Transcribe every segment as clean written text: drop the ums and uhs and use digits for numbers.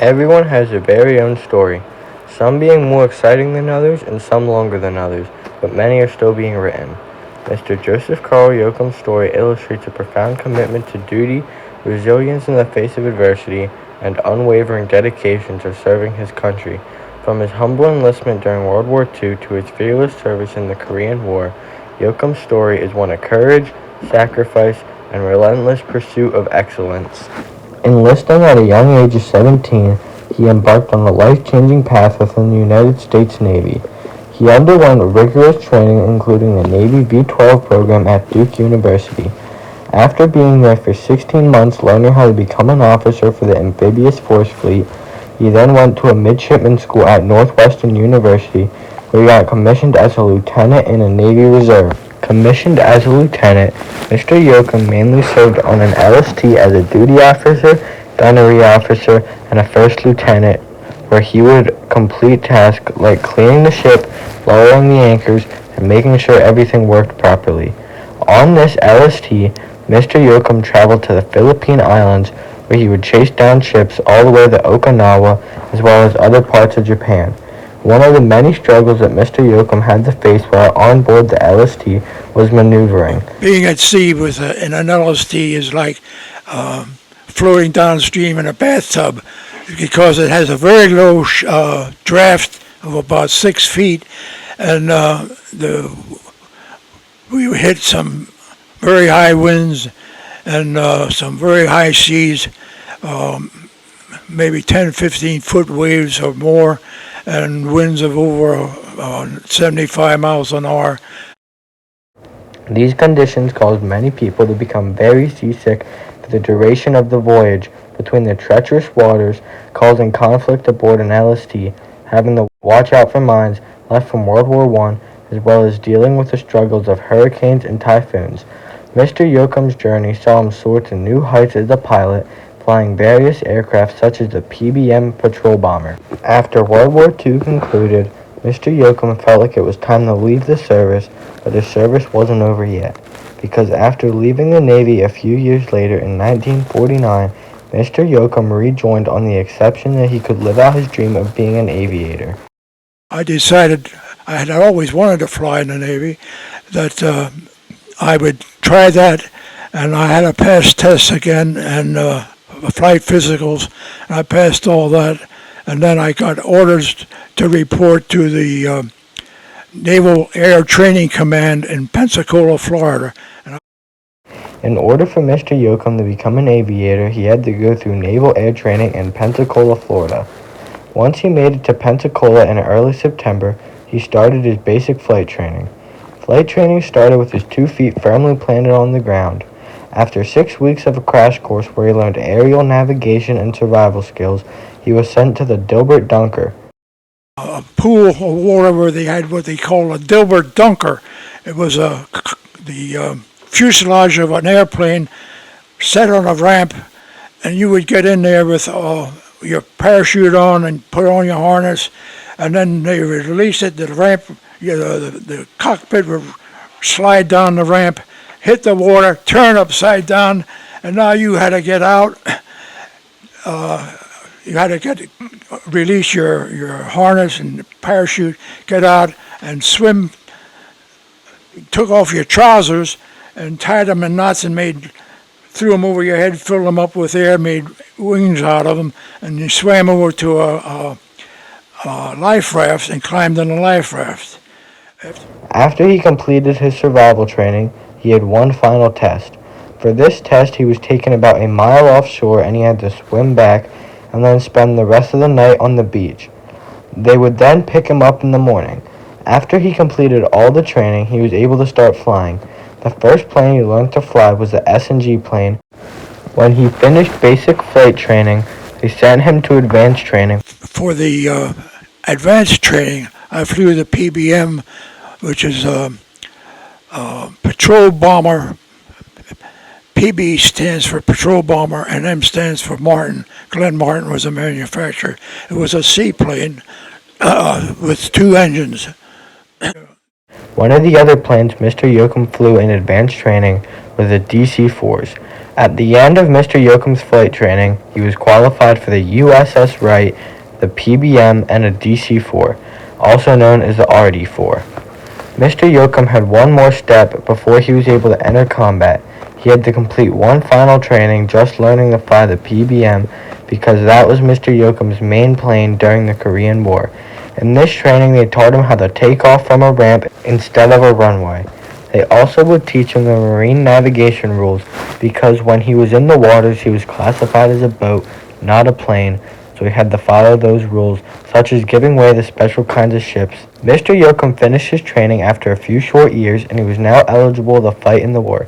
Everyone has their very own story, some being more exciting than others and some longer than others, but many are still being written. Mr. Joseph Carl Yochum's story illustrates a profound commitment to duty, resilience in the face of adversity, and unwavering dedication to serving his country. From his humble enlistment during World War II to his fearless service in the Korean War, Yochum's story is one of courage, sacrifice, and relentless pursuit of excellence. Enlisting at a young age of 17, he embarked on a life-changing path within the United States Navy. He underwent rigorous training including the Navy V-12 program at Duke University. After being there for 16 months learning how to become an officer for the Amphibious Force Fleet, he then went to a midshipman school at Northwestern University where he got commissioned as a lieutenant in a Navy Reserve. Commissioned as a lieutenant, Mr. Yochum mainly served on an LST as a duty officer, gunnery officer, and a first lieutenant, where he would complete tasks like clearing the ship, lowering the anchors, and making sure everything worked properly. On this LST, Mr. Yochum traveled to the Philippine Islands, where he would chase down ships all the way to Okinawa, as well as other parts of Japan. One of the many struggles that Mr. Yochum had to face while on board the LST was maneuvering. Being at sea in an LST is like floating downstream in a bathtub because it has a very low draft of about 6 feet, and we hit some very high winds and some very high seas, maybe 10, 15-foot waves or more, and winds of over 75 miles an hour. These conditions caused many people to become very seasick for the duration of the voyage between the treacherous waters, causing conflict aboard an LST, having to watch out for mines left from World War I, as well as dealing with the struggles of hurricanes and typhoons. Mr. Yochum's journey saw him soar to new heights as a pilot, flying various aircraft such as the PBM patrol bomber. After World War II concluded, Mr. Yochum felt like it was time to leave the service, but his service wasn't over yet, because after leaving the Navy a few years later in 1949, Mr. Yochum rejoined on the exception that he could live out his dream of being an aviator. I decided I had always wanted to fly in the Navy, that I would try that, and I had to pass tests again and flight physicals, and I passed all that, and then I got orders to report to the Naval Air Training Command in Pensacola, Florida. In order for Mr. Yochum to become an aviator, he had to go through Naval Air Training in Pensacola, Florida. Once he made it to Pensacola in early September, he started his basic flight training. Flight training started with his 2 feet firmly planted on the ground. After 6 weeks of a crash course where he learned aerial navigation and survival skills, he was sent to the Dilbert Dunker, a pool of water where they had what they call a Dilbert Dunker. It was the fuselage of an airplane set on a ramp, and you would get in there with your parachute on and put on your harness, and then they would release it. The ramp, the cockpit would slide down the ramp, hit the water, turn upside down, and now you had to get out. You had to release your harness and parachute, get out and swim. Took off your trousers and tied them in knots and threw them over your head, filled them up with air, made wings out of them, and you swam over to a life raft and climbed on a life raft. After he completed his survival training, he had one final test. For this test, he was taken about a mile offshore and he had to swim back and then spend the rest of the night on the beach. They would then pick him up in the morning. After he completed all the training, he was able to start flying. The first plane he learned to fly was the S&G plane. When he finished basic flight training, they sent him to advanced training. For the advanced training, I flew the PBM, which is patrol bomber. PB stands for patrol bomber, and M stands for Martin. Glenn Martin was a manufacturer. It was a seaplane with 2 engines. One of the other planes Mr. Yochum flew in advanced training was the DC-4s. At the end of Mr. Yochum's flight training, he was qualified for the USS Wright, the PBM, and a DC-4, also known as the RD-4. Mr. Yochum had one more step before he was able to enter combat. He had to complete one final training just learning to fly the PBM because that was Mr. Yochum's main plane during the Korean War. In this training, they taught him how to take off from a ramp instead of a runway. They also would teach him the marine navigation rules because when he was in the waters, he was classified as a boat, not a plane, so he had to follow those rules, such as giving way to special kinds of ships. Mr. Yochum finished his training after a few short years, and he was now eligible to fight in the war.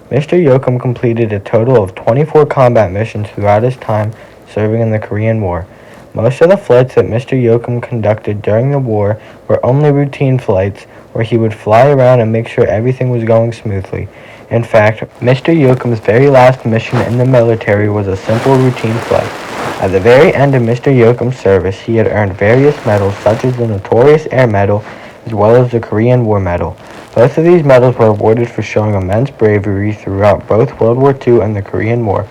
Mr. Yochum completed a total of 24 combat missions throughout his time serving in the Korean War. Most of the flights that Mr. Yochum conducted during the war were only routine flights where he would fly around and make sure everything was going smoothly. In fact, Mr. Yochum's very last mission in the military was a simple routine flight. At the very end of Mr. Yochum's service, he had earned various medals such as the Notorious Air Medal as well as the Korean War Medal. Both of these medals were awarded for showing immense bravery throughout both World War II and the Korean War.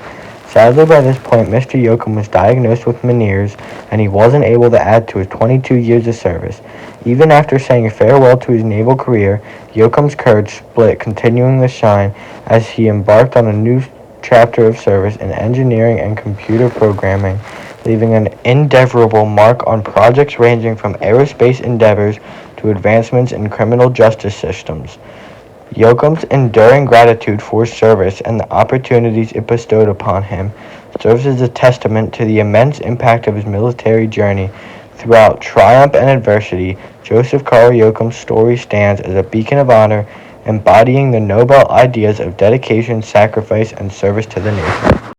Sadly, by this point, Mr. Yochum was diagnosed with Meniere's, and he wasn't able to add to his 22 years of service. Even after saying farewell to his naval career, Yochum's courage split, continuing to shine as he embarked on a new chapter of service in engineering and computer programming, leaving an indelible mark on projects ranging from aerospace endeavors to advancements in criminal justice systems. Yochum's enduring gratitude for his service and the opportunities it bestowed upon him serves as a testament to the immense impact of his military journey. Throughout triumph and adversity, Joseph Carl Yochum's story stands as a beacon of honor, embodying the noble ideas of dedication, sacrifice, and service to the nation.